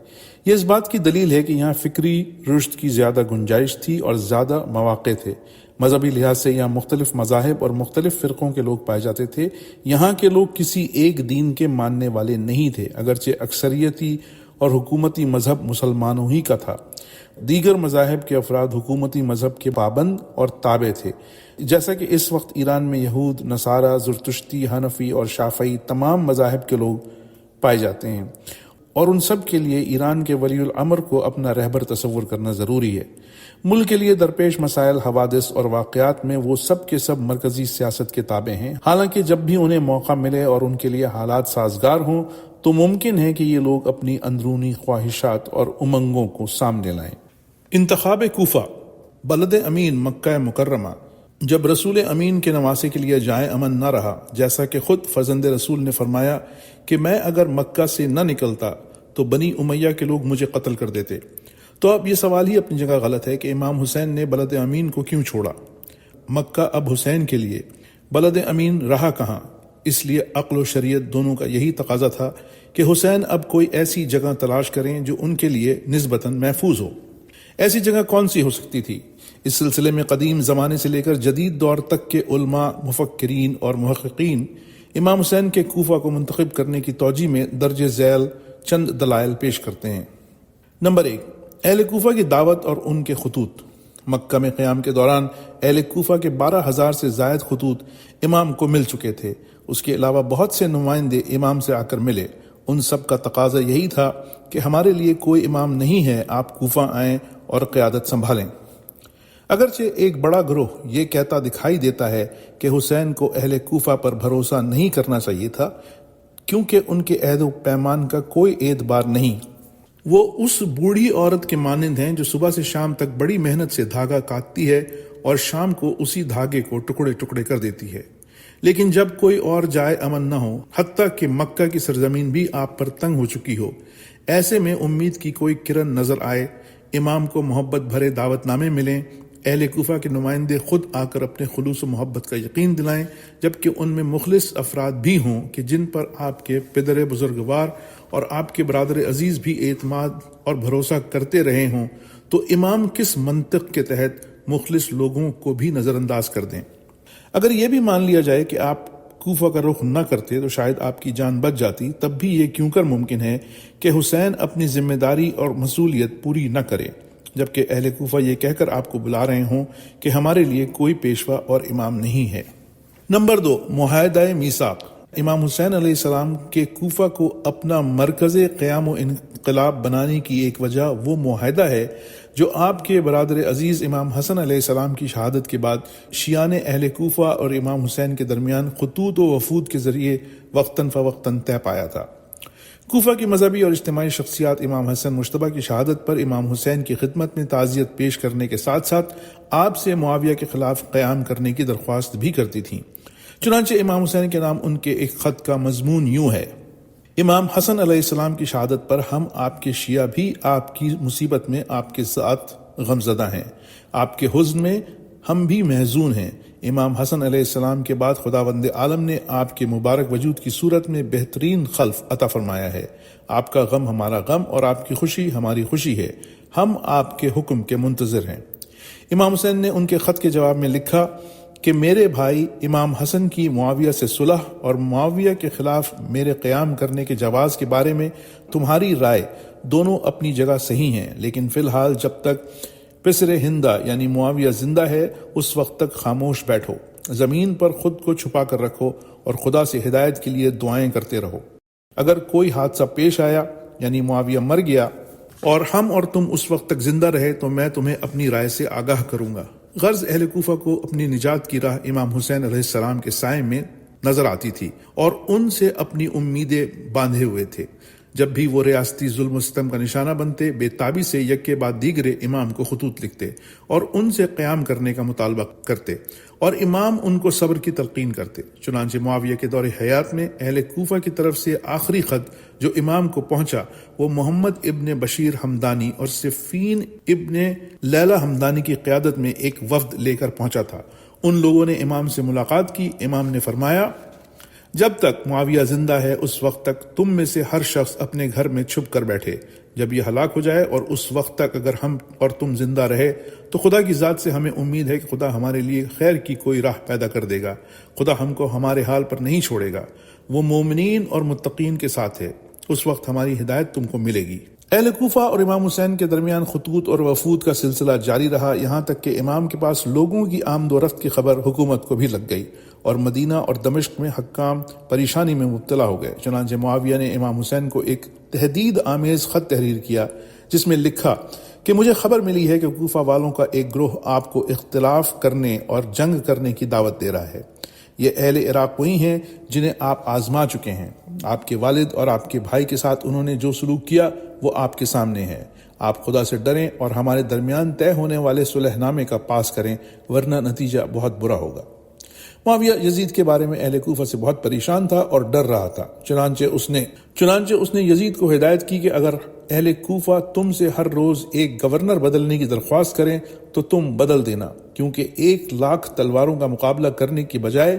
یہ اس بات کی دلیل ہے کہ یہاں فکری رشد کی زیادہ گنجائش تھی اور زیادہ مواقع تھے۔ مذہبی لحاظ سے یہاں مختلف مذاہب اور مختلف فرقوں کے لوگ پائے جاتے تھے۔ یہاں کے لوگ کسی ایک دین کے ماننے والے نہیں تھے، اگرچہ اکثریتی اور حکومتی مذہب مسلمانوں ہی کا تھا۔ دیگر مذاہب کے افراد حکومتی مذہب کے پابند اور تابع تھے، جیسا کہ اس وقت ایران میں یہود، نصارہ، زرتشتی، حنفی اور شافعی تمام مذاہب کے لوگ پائے جاتے ہیں، اور ان سب کے لیے ایران کے ولی الامر کو اپنا رہبر تصور کرنا ضروری ہے۔ ملک کے لیے درپیش مسائل، حوادث اور واقعات میں وہ سب کے سب مرکزی سیاست کے تابع ہیں، حالانکہ جب بھی انہیں موقع ملے اور ان کے لیے حالات سازگار ہوں تو ممکن ہے کہ یہ لوگ اپنی اندرونی خواہشات اور امنگوں کو سامنے لائیں۔ انتخاب کوفہ، بلد امین مکہ مکرمہ۔ جب رسول امین کے نواسے کے لیے جائے امن نہ رہا، جیسا کہ خود فرزند رسول نے فرمایا کہ میں اگر مکہ سے نہ نکلتا تو بنی امیہ کے لوگ مجھے قتل کر دیتے، تو اب یہ سوال ہی اپنی جگہ غلط ہے کہ امام حسین نے بلد امین کو کیوں چھوڑا؟ مکہ اب حسین کے لیے، بلد امین رہا کہاں؟ اس لیے عقل و شریعت دونوں کا یہی تقاضا تھا کہ حسین اب کوئی ایسی جگہ تلاش کریں جو ان کے لیے نسبتاً محفوظ ہو۔ ایسی جگہ کون سی ہو سکتی تھی؟ اس سلسلے میں قدیم زمانے سے لے کر جدید دور تک کے علماء، مفکرین اور محققین امام حسین کے کوفہ کو منتخب کرنے کی توجیہ میں درج ذیل چند دلائل پیش کرتے ہیں۔ نمبر 1، اہل کوفہ کی دعوت اور ان کے خطوط۔ مکہ میں قیام کے دوران اہل کوفہ کے 12,000 سے زائد خطوط امام کو مل چکے تھے۔ اس کے علاوہ بہت سے نمائندے امام سے آ کر ملے۔ ان سب کا تقاضا یہی تھا کہ ہمارے لیے کوئی امام نہیں ہے، آپ کوفہ آئیں اور قیادت سنبھالیں۔ اگرچہ ایک بڑا گروہ یہ کہتا دکھائی دیتا ہے کہ حسین کو اہل کوفہ پر بھروسہ نہیں کرنا چاہیے تھا کیونکہ ان کے عہد و پیمان کا کوئی اعتبار نہیں۔ وہ اس بوڑھی عورت کے مانند ہیں جو صبح سے شام تک بڑی محنت سے دھاگا کاٹتی ہے اور شام کو اسی دھاگے کو ٹکڑے ٹکڑے کر دیتی ہے، لیکن جب کوئی اور جائے امن نہ ہو، حتیٰ کہ مکہ کی سرزمین بھی آپ پر تنگ ہو چکی ہو، ایسے میں امید کی کوئی کرن نظر آئے، امام کو محبت بھرے دعوت نامے ملیں، اہل کوفہ کے نمائندے خود آ کر اپنے خلوص و محبت کا یقین دلائیں، جبکہ ان میں مخلص افراد بھی ہوں کہ جن پر آپ کے پدر بزرگوار اور آپ کے برادر عزیز بھی اعتماد اور بھروسہ کرتے رہے ہوں، تو امام کس منطق کے تحت مخلص لوگوں کو بھی نظر انداز کر دیں؟ اگر یہ بھی مان لیا جائے کہ آپ کوفہ کا رخ نہ کرتے تو شاید آپ کی جان بچ جاتی، تب بھی یہ کیوں کر ممکن ہے کہ حسین اپنی ذمہ داری اور مسئولیت پوری نہ کرے، جبکہ اہل کوفہ یہ کہہ کر آپ کو بلا رہے ہوں کہ ہمارے لیے کوئی پیشوا اور امام نہیں ہے۔ نمبر 2، معاہدہ میثاق۔ امام حسین علیہ السلام کے کوفہ کو اپنا مرکز قیام و انقلاب بنانے کی ایک وجہ وہ معاہدہ ہے جو آپ کے برادر عزیز امام حسن علیہ السلام کی شہادت کے بعد شیعان اہل کوفہ اور امام حسین کے درمیان خطوط و وفود کے ذریعے وقتاً فوقتاً طے پایا تھا۔ کوفہ کی مذہبی اور اجتماعی شخصیات امام حسن مجتبیٰ کی شہادت پر امام حسین کی خدمت میں تعزیت پیش کرنے کے ساتھ ساتھ آپ سے معاویہ کے خلاف قیام کرنے کی درخواست بھی کرتی تھیں۔ چنانچہ امام حسین کے نام ان کے ایک خط کا مضمون یوں ہے: امام حسن علیہ السلام کی شہادت پر ہم آپ کے شیعہ بھی آپ کی مصیبت میں آپ کے ساتھ غمزدہ ہیں، آپ کے حزن میں ہم بھی محزون ہیں۔ امام حسن علیہ السلام کے بعد خداوند عالم نے آپ کے مبارک وجود کی صورت میں بہترین خلف عطا فرمایا ہے۔ آپ کا غم ہمارا غم اور آپ کی خوشی ہماری خوشی ہے، ہم آپ کے حکم کے منتظر ہیں۔ امام حسین نے ان کے خط کے جواب میں لکھا کہ میرے بھائی امام حسن کی معاویہ سے صلح اور معاویہ کے خلاف میرے قیام کرنے کے جواز کے بارے میں تمہاری رائے دونوں اپنی جگہ صحیح ہیں، لیکن فی الحال جب تک پسر ہندہ یعنی معاویہ زندہ ہے اس وقت تک خاموش بیٹھو، زمین پر خود کو چھپا کر رکھو اور خدا سے ہدایت کے لیے دعائیں کرتے رہو۔ اگر کوئی حادثہ پیش آیا یعنی معاویہ مر گیا اور ہم اور تم اس وقت تک زندہ رہے تو میں تمہیں اپنی رائے سے آگاہ کروں گا۔ غرض اہل کوفہ کو اپنی نجات کی راہ امام حسین علیہ السلام کے سائے میں نظر آتی تھی اور ان سے اپنی امیدیں باندھے ہوئے تھے۔ جب بھی وہ ریاستی ظلم و ستم کا نشانہ بنتے، بے تابی سے یک کے بعد دیگرے امام کو خطوط لکھتے اور ان سے قیام کرنے کا مطالبہ کرتے، اور امام ان کو صبر کی تلقین کرتے۔ چنانچہ معاویہ کے دور حیات میں اہل کوفہ کی طرف سے آخری خط جو امام کو پہنچا وہ محمد ابن بشیر ہمدانی اور صفین ابن لیلہ ہمدانی کی قیادت میں ایک وفد لے کر پہنچا تھا۔ ان لوگوں نے امام سے ملاقات کی۔ امام نے فرمایا، جب تک معاویہ زندہ ہے اس وقت تک تم میں سے ہر شخص اپنے گھر میں چھپ کر بیٹھے، جب یہ ہلاک ہو جائے اور اس وقت تک اگر ہم اور تم زندہ رہے تو خدا کی ذات سے ہمیں امید ہے کہ خدا ہمارے لیے خیر کی کوئی راہ پیدا کر دے گا۔ خدا ہم کو ہمارے حال پر نہیں چھوڑے گا، وہ مومنین اور متقین کے ساتھ ہے، اس وقت ہماری ہدایت تم کو ملے گی۔ اہل کوفہ اور امام حسین کے درمیان خطوط اور وفود کا سلسلہ جاری رہا، یہاں تک کہ امام کے پاس لوگوں کی آمد و رفت کی خبر حکومت کو بھی لگ گئی اور مدینہ اور دمشق میں حکام پریشانی میں مبتلا ہو گئے۔ چنانچہ معاویہ نے امام حسین کو ایک تہدید آمیز خط تحریر کیا جس میں لکھا کہ مجھے خبر ملی ہے کہ کوفہ والوں کا ایک گروہ آپ کو اختلاف کرنے اور جنگ کرنے کی دعوت دے رہا ہے۔ یہ اہل عراق وہی ہیں جنہیں آپ آزما چکے ہیں۔ آپ کے والد اور آپ کے بھائی کے ساتھ انہوں نے جو سلوک کیا وہ آپ کے سامنے ہے۔ آپ خدا سے ڈریں اور ہمارے درمیان طے ہونے والے صلح نامے کا پاس کریں، ورنہ نتیجہ بہت برا ہوگا۔ معاویہ یزید کے بارے میں اہل کوفہ سے بہت پریشان تھا اور ڈر رہا تھا، چنانچہ اس نے یزید کو ہدایت کی کہ اگر اہل کوفہ تم سے ہر روز ایک گورنر بدلنے کی درخواست کریں تو تم بدل دینا، کیونکہ 1,00,000 تلواروں کا مقابلہ کرنے کی بجائے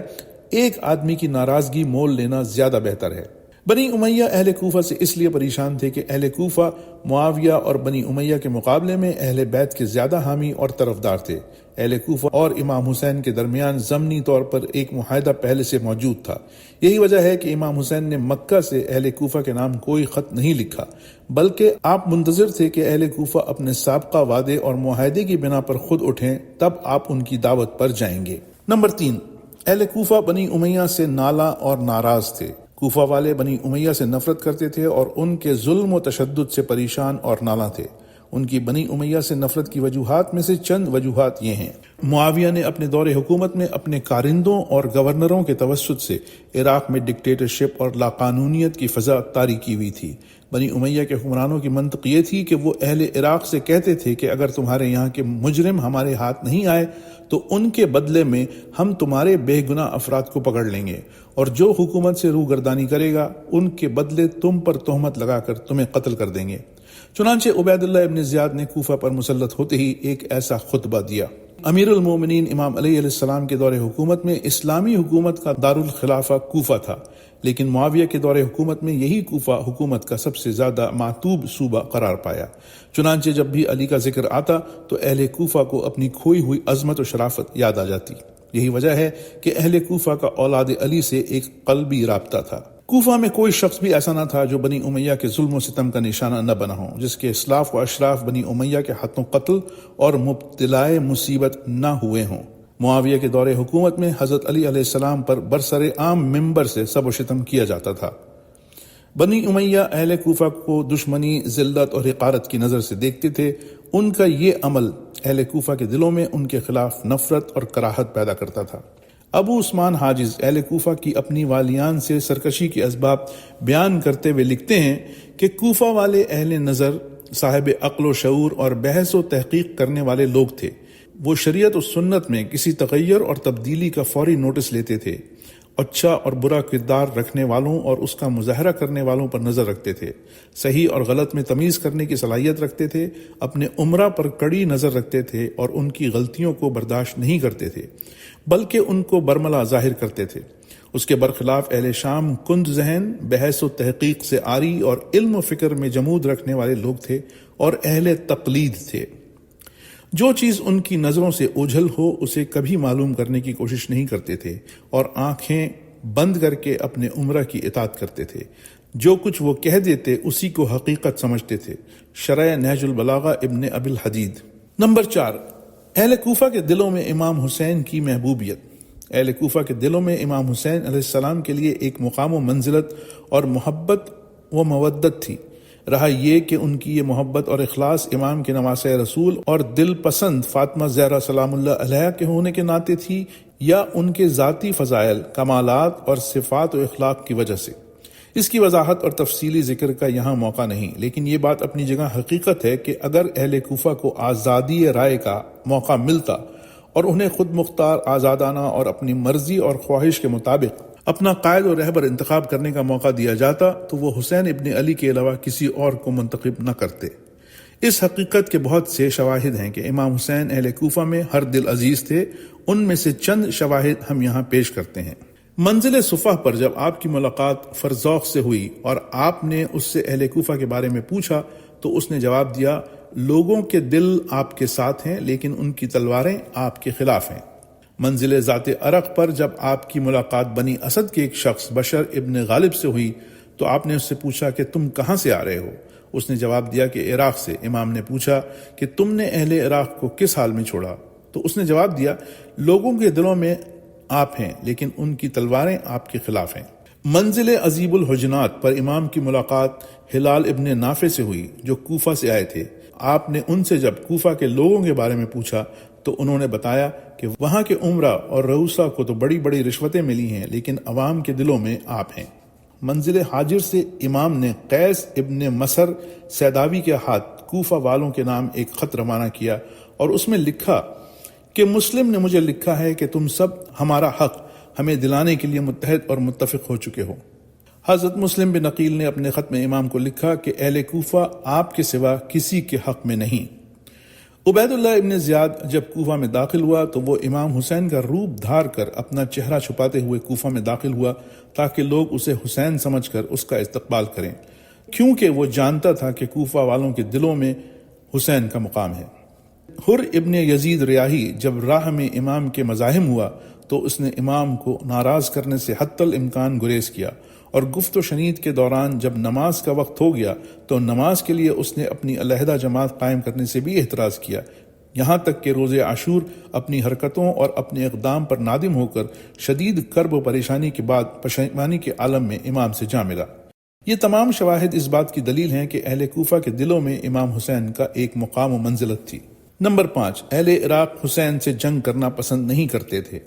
ایک آدمی کی ناراضگی مول لینا زیادہ بہتر ہے۔ بنی امیہ اہل کوفہ سے اس لیے پریشان تھے کہ اہل کوفہ معاویہ اور بنی امیہ کے مقابلے میں اہل بیت کے زیادہ حامی اور طرفدار تھے۔ اہل کوفہ اور امام حسین کے درمیان ضمنی طور پر ایک معاہدہ پہلے سے موجود تھا۔ یہی وجہ ہے کہ امام حسین نے مکہ سے اہل کوفہ کے نام کوئی خط نہیں لکھا، بلکہ آپ منتظر تھے کہ اہل کوفہ اپنے سابقہ وعدے اور معاہدے کی بنا پر خود اٹھیں، تب آپ ان کی دعوت پر جائیں گے۔ نمبر 3، اہل کوفہ بنی امیہ سے نالاں اور ناراض تھے۔ کوفہ والے بنی امیہ سے نفرت کرتے تھے اور ان کے ظلم و تشدد سے پریشان اور نالاں تھے۔ ان کی بنی امیہ سے نفرت کی وجوہات میں سے چند وجوہات یہ ہیں۔ معاویہ نے اپنے دور حکومت میں اپنے کارندوں اور گورنروں کے توسط سے عراق میں ڈکٹیٹرشپ اور لاقانونیت کی فضا طاری کی ہوئی تھی۔ بنی امیہ کے حکمرانوں کی منطق یہ تھی کہ وہ اہل عراق سے کہتے تھے کہ اگر تمہارے یہاں کے مجرم ہمارے ہاتھ نہیں آئے تو ان کے بدلے میں ہم تمہارے بے گناہ افراد کو پکڑ لیں گے، اور جو حکومت سے روگردانی کرے گا ان کے بدلے تم پر تہمت لگا کر تمہیں قتل کر دیں گے۔ چنانچہ عبید اللہ ابن زیاد نے کوفہ پر مسلط ہوتے ہی ایک ایسا خطبہ دیا۔ امیر المومنین امام علیہ السلام کے دور حکومت میں اسلامی حکومت کا دارالخلافہ کوفہ تھا، لیکن معاویہ کے دور حکومت میں یہی کوفہ حکومت کا سب سے زیادہ معتوب صوبہ قرار پایا۔ چنانچہ جب بھی علی کا ذکر آتا تو اہل کوفہ کو اپنی کھوئی ہوئی عظمت و شرافت یاد آ جاتی۔ یہی وجہ ہے کہ اہل کوفہ کا اولاد علی سے ایک قلبی رابطہ تھا۔ کوفہ میں کوئی شخص بھی ایسا نہ تھا جو بنی امیہ کے ظلم و ستم کا نشانہ نہ بنا ہو، جس کے اسلاف و اشراف بنی امیہ کے ہاتھوں قتل اور مبتلائے مصیبت نہ ہوئے ہوں۔ معاویہ کے دور حکومت میں حضرت علی علیہ السلام پر برسر عام منبر سے سب و شتم کیا جاتا تھا۔ بنی امیہ اہل کوفہ کو دشمنی، ذلت اور حقارت کی نظر سے دیکھتے تھے۔ ان کا یہ عمل اہل کوفہ کے دلوں میں ان کے خلاف نفرت اور کراہت پیدا کرتا تھا۔ ابو عثمان حاجز اہل کوفہ کی اپنی والیان سے سرکشی کے اسباب بیان کرتے ہوئے لکھتے ہیں کہ کوفہ والے اہل نظر، صاحب عقل و شعور اور بحث و تحقیق کرنے والے لوگ تھے۔ وہ شریعت و سنت میں کسی تغیر اور تبدیلی کا فوری نوٹس لیتے تھے، اچھا اور برا کردار رکھنے والوں اور اس کا مظاہرہ کرنے والوں پر نظر رکھتے تھے، صحیح اور غلط میں تمیز کرنے کی صلاحیت رکھتے تھے، اپنے امراء پر کڑی نظر رکھتے تھے اور ان کی غلطیوں کو برداشت نہیں کرتے تھے بلکہ ان کو برملا ظاہر کرتے تھے۔ اس کے برخلاف اہل شام کند ذہن، بحث و تحقیق سے عاری اور علم و فکر میں جمود رکھنے والے لوگ تھے اور اہل تقلید تھے۔ جو چیز ان کی نظروں سے اوجھل ہو اسے کبھی معلوم کرنے کی کوشش نہیں کرتے تھے اور آنکھیں بند کر کے اپنے امراء کی اطاعت کرتے تھے۔ جو کچھ وہ کہہ دیتے اسی کو حقیقت سمجھتے تھے۔ شرح نہج البلاغہ ابن ابی الحدید۔ نمبر 4، اہل کوفہ کے دلوں میں امام حسین کی محبوبیت۔ اہل کوفہ کے دلوں میں امام حسین علیہ السلام کے لیے ایک مقام و منزلت اور محبت و مودت تھی۔ رہا یہ کہ ان کی یہ محبت اور اخلاص امام کے نواسہ رسول اور دل پسند فاطمہ زہرا سلام اللہ علیہا کے ہونے کے ناطے تھی، یا ان کے ذاتی فضائل، کمالات اور صفات و اخلاق کی وجہ سے۔ اس کی وضاحت اور تفصیلی ذکر کا یہاں موقع نہیں، لیکن یہ بات اپنی جگہ حقیقت ہے کہ اگر اہل کوفہ کو آزادی رائے کا موقع ملتا اور انہیں خود مختار، آزادانہ اور اپنی مرضی اور خواہش کے مطابق اپنا قائد و رہبر انتخاب کرنے کا موقع دیا جاتا تو وہ حسین ابن علی کے علاوہ کسی اور کو منتخب نہ کرتے۔ اس حقیقت کے بہت سے شواہد ہیں کہ امام حسین اہل کوفہ میں ہر دل عزیز تھے۔ ان میں سے چند شواہد ہم یہاں پیش کرتے ہیں۔ منزل صفح پر جب آپ کی ملاقات فرزوق سے ہوئی اور آپ نے اس سے اہل کوفہ کے بارے میں پوچھا تو اس نے جواب دیا، لوگوں کے دل آپ کے ساتھ ہیں لیکن ان کی تلواریں آپ کے خلاف ہیں۔ منزل ذات عرق پر جب آپ کی ملاقات بنی اسد کے ایک شخص بشر ابن غالب سے ہوئی تو آپ نے اس سے پوچھا کہ تم کہاں سے آ رہے ہو؟ اس نے جواب دیا کہ عراق سے۔ امام نے پوچھا کہ تم نے اہل عراق کو کس حال میں چھوڑا؟ تو اس نے جواب دیا، لوگوں کے دلوں میں آپ ہیں لیکن ان کی تلواریں آپ کے خلاف ہیں۔ منزل عزیب الحجنات پر امام کی ملاقات ہلال ابن نافع سے ہوئی جو کوفہ سے آئے تھے۔ آپ نے ان سے جب کوفہ کے لوگوں کے بارے میں پوچھا تو انہوں نے بتایا کہ وہاں کے عمرہ اور رؤسا کو تو بڑی بڑی رشوتیں ملی ہیں لیکن عوام کے دلوں میں آپ ہیں۔ منزل حاجر سے امام نے قیس ابن مسر سیداوی کے ہاتھ کوفہ والوں کے نام ایک خط روانہ کیا اور اس میں لکھا کہ مسلم نے مجھے لکھا ہے کہ تم سب ہمارا حق ہمیں دلانے کے لیے متحد اور متفق ہو چکے ہو۔ حضرت مسلم بن عقیل نے اپنے خط میں امام کو لکھا کہ اہل کوفہ آپ کے سوا کسی کے حق میں نہیں۔ عبید اللہ ابن زیاد جب کوفہ میں داخل ہوا تو وہ امام حسین کا روپ دھار کر اپنا چہرہ چھپاتے ہوئے کوفہ میں داخل ہوا تاکہ لوگ اسے حسین سمجھ کر اس کا استقبال کریں، کیونکہ وہ جانتا تھا کہ کوفہ والوں کے دلوں میں حسین کا مقام ہے۔ حر ابن یزید ریاحی جب راہ میں امام کے مزاحم ہوا تو اس نے امام کو ناراض کرنے سے حتی الامکان گریز کیا، اور گفت و شنید کے دوران جب نماز کا وقت ہو گیا تو نماز کے لیے اس نے اپنی علیحدہ جماعت قائم کرنے سے بھی احتراز کیا، یہاں تک کہ روز عاشور اپنی حرکتوں اور اپنے اقدام پر نادم ہو کر شدید کرب و پریشانی کے بعد پشیمانی کے عالم میں امام سے جا ملا۔ یہ تمام شواہد اس بات کی دلیل ہیں کہ اہل کوفہ کے دلوں میں امام حسین کا ایک مقام و منزلت تھی۔ نمبر 5، اہل عراق حسین سے جنگ کرنا پسند نہیں کرتے تھے۔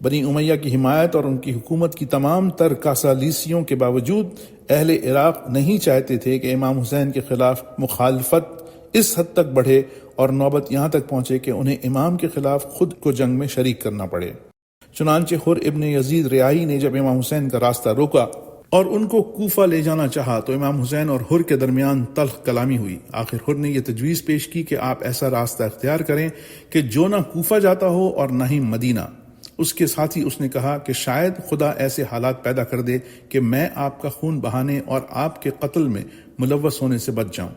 بنی امیہ کی حمایت اور ان کی حکومت کی تمام تر کاسالیسیوں کے باوجود اہل عراق نہیں چاہتے تھے کہ امام حسین کے خلاف مخالفت اس حد تک بڑھے اور نوبت یہاں تک پہنچے کہ انہیں امام کے خلاف خود کو جنگ میں شریک کرنا پڑے۔ چنانچہ حر ابن یزید ریاحی نے جب امام حسین کا راستہ روکا اور ان کو کوفہ لے جانا چاہا تو امام حسین اور حر کے درمیان تلخ کلامی ہوئی۔ آخر حر نے یہ تجویز پیش کی کہ آپ ایسا راستہ اختیار کریں کہ جو نہ کوفہ جاتا ہو اور نہ ہی مدینہ۔ اس کے ساتھ ہی اس نے کہا کہ شاید خدا ایسے حالات پیدا کر دے کہ میں آپ کا خون بہانے اور آپ کے قتل میں ملوث ہونے سے بچ جاؤں۔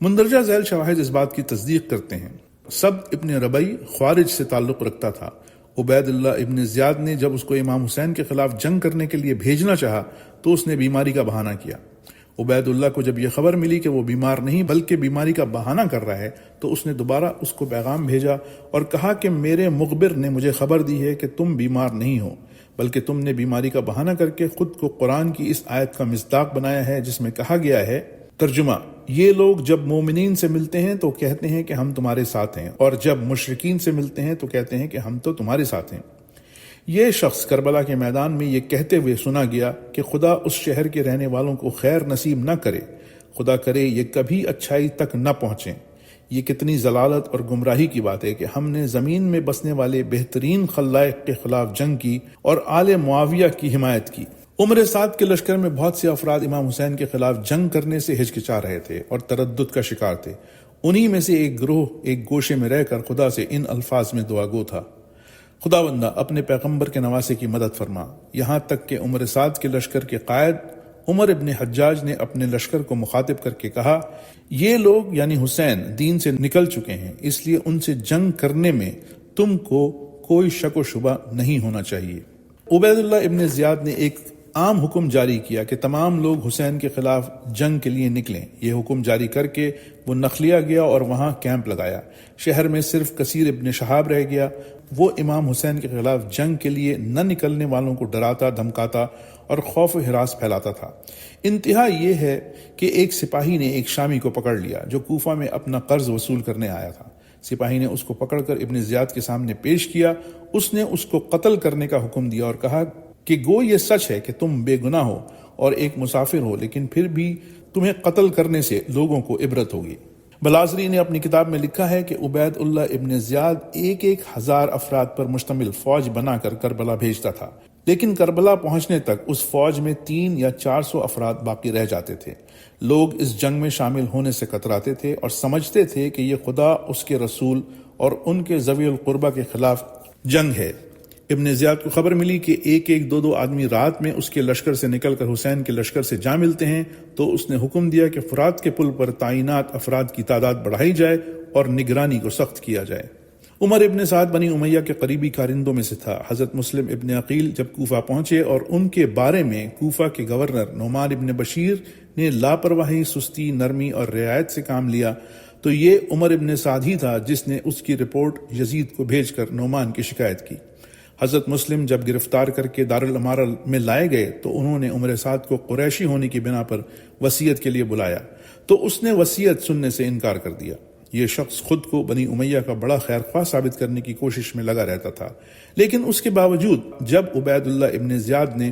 مندرجہ ذیل شواہد اس بات کی تصدیق کرتے ہیں۔ سبت ابن ربیع خوارج سے تعلق رکھتا تھا۔ عبید اللہ ابن زیاد نے جب اس کو امام حسین کے خلاف جنگ کرنے کے لیے بھیجنا چاہا تو اس نے بیماری کا بہانہ کیا۔ عبید اللہ کو جب یہ خبر ملی کہ وہ بیمار نہیں بلکہ بیماری کا بہانہ کر رہا ہے تو اس نے دوبارہ اس کو پیغام بھیجا اور کہا کہ میرے مخبر نے مجھے خبر دی ہے کہ تم بیمار نہیں ہو بلکہ تم نے بیماری کا بہانہ کر کے خود کو قرآن کی اس آیت کا مصداق بنایا ہے جس میں کہا گیا ہے، ترجمہ، یہ لوگ جب مومنین سے ملتے ہیں تو کہتے ہیں کہ ہم تمہارے ساتھ ہیں، اور جب مشرکین سے ملتے ہیں تو کہتے ہیں کہ ہم تو تمہارے ساتھ ہیں۔ یہ شخص کربلا کے میدان میں یہ کہتے ہوئے سنا گیا کہ خدا اس شہر کے رہنے والوں کو خیر نصیب نہ کرے، خدا کرے یہ کبھی اچھائی تک نہ پہنچیں۔ یہ کتنی ضلالت اور گمراہی کی بات ہے کہ ہم نے زمین میں بسنے والے بہترین خلائق کے خلاف جنگ کی اور آل معاویہ کی حمایت کی۔ عمر سعد کے لشکر میں بہت سے افراد امام حسین کے خلاف جنگ کرنے سے ہچکچا رہے تھے اور تردد کا شکار تھے۔ انہی میں سے ایک گروہ ایک گوشے میں رہ کر خدا سے ان الفاظ میں دعا گو تھا، خداوندہ اپنے پیغمبر کے نواسے کی مدد فرما۔ یہاں تک کہ عمر سعد کے لشکر کے قائد عمر ابن حجاج نے اپنے لشکر کو مخاطب کر کے کہا، یہ لوگ یعنی حسین دین سے نکل چکے ہیں، اس لیے ان سے جنگ کرنے میں تم کو کوئی شک و شبہ نہیں ہونا چاہیے۔ عبید اللہ ابن زیاد نے ایک عام حکم جاری کیا کہ تمام لوگ حسین کے خلاف جنگ کے لیے نکلیں۔ یہ حکم جاری کر کے وہ نخلیہ گیا اور وہاں کیمپ لگایا۔ شہر میں صرف کثیر ابن شہاب رہ گیا۔ وہ امام حسین کے خلاف جنگ کے لیے نہ نکلنے والوں کو ڈراتا دھمکاتا اور خوف و ہراس پھیلاتا تھا۔ انتہا یہ ہے کہ ایک سپاہی نے ایک شامی کو پکڑ لیا جو کوفہ میں اپنا قرض وصول کرنے آیا تھا۔ سپاہی نے اس کو پکڑ کر ابن زیاد کے سامنے پیش کیا۔ اس نے اس کو قتل کرنے کا حکم دیا اور کہا کہ گو یہ سچ ہے کہ تم بے گناہ ہو اور ایک مسافر ہو، لیکن پھر بھی تمہیں قتل کرنے سے لوگوں کو عبرت ہوگی۔ بلازری نے اپنی کتاب میں لکھا ہے کہ عبید اللہ ابن زیاد 1,000 افراد پر مشتمل فوج بنا کر کربلا بھیجتا تھا، لیکن کربلا پہنچنے تک اس فوج میں 300 یا 400 افراد باقی رہ جاتے تھے۔ لوگ اس جنگ میں شامل ہونے سے کتراتے تھے اور سمجھتے تھے کہ یہ خدا، اس کے رسول اور ان کے ذوی القربہ کے خلاف جنگ ہے۔ ابن زیاد کو خبر ملی کہ ایک دو آدمی رات میں اس کے لشکر سے نکل کر حسین کے لشکر سے جا ملتے ہیں، تو اس نے حکم دیا کہ فرات کے پل پر تعینات افراد کی تعداد بڑھائی جائے اور نگرانی کو سخت کیا جائے۔ عمر ابن سعد بنی امیہ کے قریبی کارندوں میں سے تھا۔ حضرت مسلم ابن عقیل جب کوفہ پہنچے اور ان کے بارے میں کوفہ کے گورنر نعمان ابن بشیر نے لاپرواہی، سستی، نرمی اور رعایت سے کام لیا، تو یہ عمر ابن سعد ہی تھا جس نے اس کی رپورٹ یزید کو بھیج کر نعمان کی شکایت کی۔ حضرت مسلم جب گرفتار کر کے دارالامارہ میں لائے گئے تو انہوں نے عمر سعد کو قریشی ہونے کی بنا پر وصیت کے لیے بلایا، تو اس نے وصیت سننے سے انکار کر دیا۔ یہ شخص خود کو بنی امیہ کا بڑا خیر خواہ ثابت کرنے کی کوشش میں لگا رہتا تھا، لیکن اس کے باوجود جب عبید اللہ ابن زیاد نے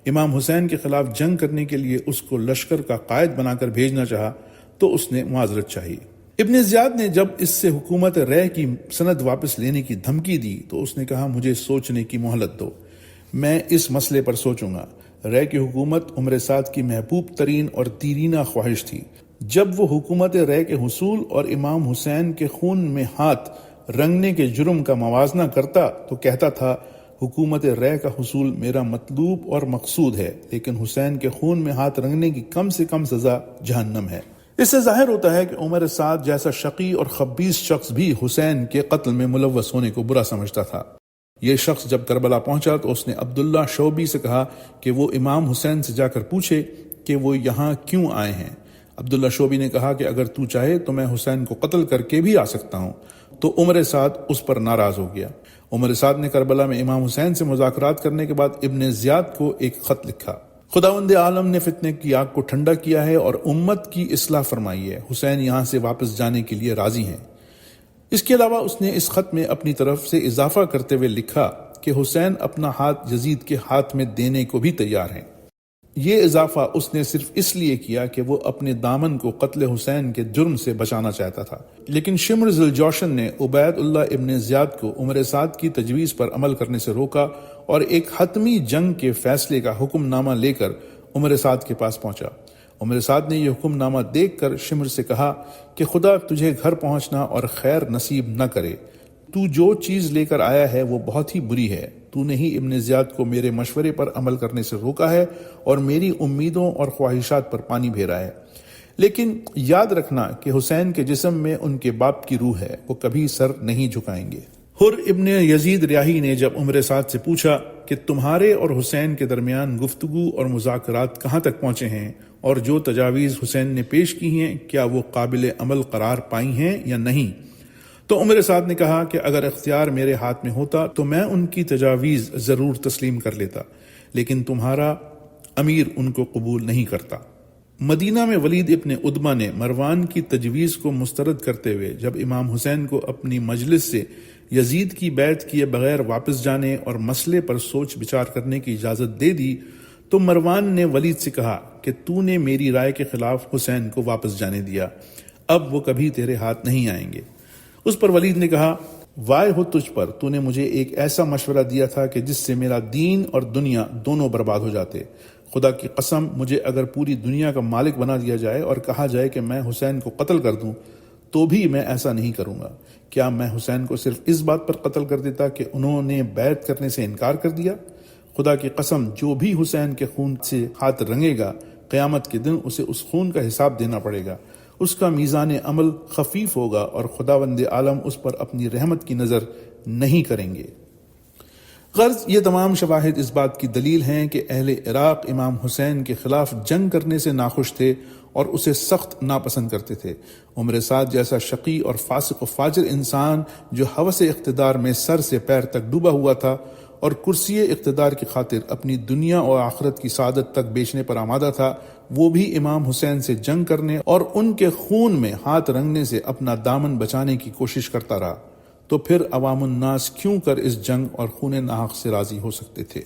امام حسین کے خلاف جنگ کرنے کے لیے اس کو لشکر کا قائد بنا کر بھیجنا چاہا تو اس نے معذرت چاہی۔ ابن زیاد نے جب اس سے حکومت رے کی سند واپس لینے کی دھمکی دی تو اس نے کہا، مجھے سوچنے کی مہلت دو، میں اس مسئلے پر سوچوں گا۔ رے کی حکومت عمر سعد کی محبوب ترین اور دیرینہ خواہش تھی۔ جب وہ حکومت رے کے حصول اور امام حسین کے خون میں ہاتھ رنگنے کے جرم کا موازنہ کرتا تو کہتا تھا، حکومت رے کا حصول میرا مطلوب اور مقصود ہے، لیکن حسین کے خون میں ہاتھ رنگنے کی کم سے کم سزا جہنم ہے۔ اس سے ظاہر ہوتا ہے کہ عمر سعد جیسا شقی اور خبیث شخص بھی حسین کے قتل میں ملوث ہونے کو برا سمجھتا تھا۔ یہ شخص جب کربلا پہنچا تو اس نے عبداللہ شعبی سے کہا کہ وہ امام حسین سے جا کر پوچھے کہ وہ یہاں کیوں آئے ہیں۔ عبداللہ شعبی نے کہا کہ اگر تو چاہے تو میں حسین کو قتل کر کے بھی آ سکتا ہوں، تو عمر سعد اس پر ناراض ہو گیا۔ عمر سعد نے کربلا میں امام حسین سے مذاکرات کرنے کے بعد ابن زیاد کو ایک خط لکھا۔ خداوند عالم نے فتنے کی آگ کو ٹھنڈا کیا ہے اور امت کی اصلاح فرمائی ہے، حسین یہاں سے واپس جانے کے لیے راضی ہیں۔ اس کے علاوہ اس نے اس خط میں اپنی طرف سے اضافہ کرتے ہوئے لکھا کہ حسین اپنا ہاتھ یزید کے ہاتھ میں دینے کو بھی تیار ہیں۔ یہ اضافہ اس نے صرف اس لیے کیا کہ وہ اپنے دامن کو قتل حسین کے جرم سے بچانا چاہتا تھا، لیکن شمر ذوالجوشن نے عبید اللہ ابن زیاد کو عمر سعد کی تجویز پر عمل کرنے سے روکا اور ایک حتمی جنگ کے فیصلے کا حکم نامہ لے کر عمر سعد کے پاس پہنچا۔ عمر سعد نے یہ حکم نامہ دیکھ کر شمر سے کہا کہ خدا تجھے گھر پہنچنا اور خیر نصیب نہ کرے، تو جو چیز لے کر آیا ہے وہ بہت ہی بری ہے، تو نے ہی ابن زیاد کو میرے مشورے پر عمل کرنے سے روکا ہے اور میری امیدوں اور خواہشات پر پانی پھیرا ہے۔ لیکن یاد رکھنا کہ حسین کے جسم میں ان کے باپ کی روح ہے، وہ کبھی سر نہیں جھکائیں گے۔ حر ابن یزید ریاحی نے جب عمر سعد سے پوچھا کہ تمہارے اور حسین کے درمیان گفتگو اور مذاکرات کہاں تک پہنچے ہیں اور جو تجاویز حسین نے پیش کی ہیں کیا وہ قابل عمل قرار پائی ہیں یا نہیں، تو عمر سعد نے کہا کہ اگر اختیار میرے ہاتھ میں ہوتا تو میں ان کی تجاویز ضرور تسلیم کر لیتا، لیکن تمہارا امیر ان کو قبول نہیں کرتا۔ مدینہ میں ولید ابن عتبہ نے مروان کی تجویز کو مسترد کرتے ہوئے جب امام حسین کو اپنی مجلس سے یزید کی بیعت کیے بغیر واپس جانے اور مسئلے پر سوچ بچار کرنے کی اجازت دے دی، تو مروان نے ولید سے کہا کہ تو نے میری رائے کے خلاف حسین کو واپس جانے دیا، اب وہ کبھی تیرے ہاتھ نہیں آئیں گے۔ اس پر ولید نے کہا، وائے ہو تجھ پر، تو نے مجھے ایک ایسا مشورہ دیا تھا کہ جس سے میرا دین اور دنیا دونوں برباد ہو جاتے۔ خدا کی قسم، مجھے اگر پوری دنیا کا مالک بنا دیا جائے اور کہا جائے کہ میں حسین کو قتل کر دوں تو بھی میں ایسا نہیں کروں گا۔ کیا میں حسین کو صرف اس بات پر قتل کر دیتا کہ انہوں نے بیعت کرنے سے انکار کر دیا؟ خدا کی قسم، جو بھی حسین کے خون سے ہاتھ رنگے گا، قیامت کے دن اسے اس خون کا حساب دینا پڑے گا، اس کا میزان عمل خفیف ہوگا اور خداوند عالم اس پر اپنی رحمت کی نظر نہیں کریں گے۔ غرض یہ تمام شواہد اس بات کی دلیل ہیں کہ اہل عراق امام حسین کے خلاف جنگ کرنے سے ناخوش تھے اور اسے سخت ناپسند کرتے تھے۔ عمر سعد جیسا شقی اور فاسق و فاجر انسان جو ہوس اقتدار میں سر سے پیر تک ڈوبا ہوا تھا اور کرسی اقتدار کی خاطر اپنی دنیا اور آخرت کی سعادت تک بیچنے پر آمادہ تھا، وہ بھی امام حسین سے جنگ کرنے اور ان کے خون میں ہاتھ رنگنے سے اپنا دامن بچانے کی کوشش کرتا رہا، تو پھر عوام الناس کیوں کر اس جنگ اور خون ناحق سے راضی ہو سکتے تھے؟